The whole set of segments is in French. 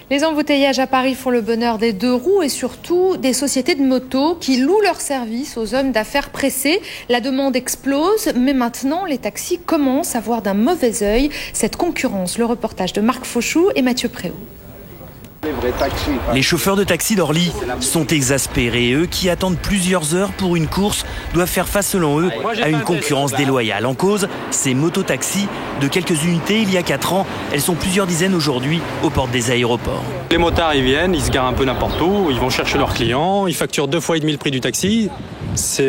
Les embouteillages à Paris font le bonheur des deux roues et surtout des sociétés de motos qui louent leurs services aux hommes d'affaires pressés. La demande explose, mais maintenant les taxis commencent à voir d'un mauvais œil cette concurrence. Le reportage de Marc Fauchou et Mathieu Préau. Les chauffeurs de taxi d'Orly sont exaspérés. Eux qui attendent plusieurs heures pour une course doivent faire face selon eux à une concurrence déloyale. En cause, ces mototaxis de quelques unités il y a 4 ans. Elles sont plusieurs dizaines aujourd'hui aux portes des aéroports. Les motards ils viennent, ils se garent un peu n'importe où, ils vont chercher leurs clients, ils facturent 2,5 fois le prix du taxi.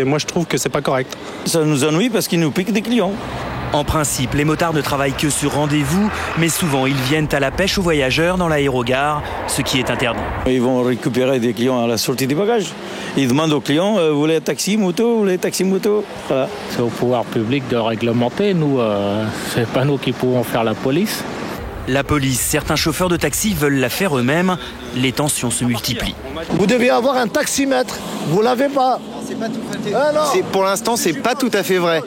Moi je trouve que c'est pas correct. Ça nous ennuie parce qu'ils nous piquent des clients. En principe, les motards ne travaillent que sur rendez-vous, mais souvent ils viennent à la pêche aux voyageurs dans l'aérogare, ce qui est interdit. Ils vont récupérer des clients à la sortie des bagages. Ils demandent aux clients, vous voulez taxi, moto, vous voulez taxi, moto. Voilà. C'est au pouvoir public de réglementer, nous, c'est pas nous qui pouvons faire la police. La police, certains chauffeurs de taxi veulent la faire eux-mêmes, les tensions se multiplient. Vous devez avoir un taximètre, vous l'avez pas. Pour l'instant, c'est pas tout à fait vrai.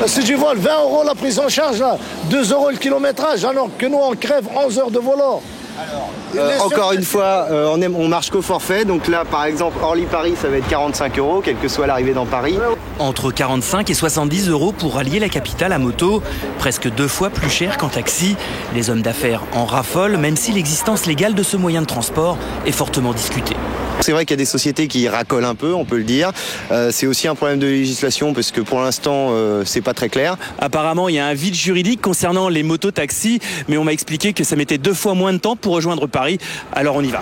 Si tu voles 20 € la prise en charge, là, 2 € le kilométrage, alors que nous on crève 11 heures de volant. Encore une fois, on marche qu'au forfait. Donc là, par exemple, Orly-Paris, ça va être 45 €, quelle que soit l'arrivée dans Paris. Entre 45 et 70 € pour rallier la capitale à moto, presque 2 fois plus cher qu'en taxi. Les hommes d'affaires en raffolent, même si l'existence légale de ce moyen de transport est fortement discutée. C'est vrai qu'il y a des sociétés qui racolent un peu, on peut le dire. C'est aussi un problème de législation parce que pour l'instant, c'est pas très clair. Apparemment, il y a un vide juridique concernant les mototaxis, mais on m'a expliqué que ça mettait 2 fois moins de temps pour rejoindre Paris. Alors on y va.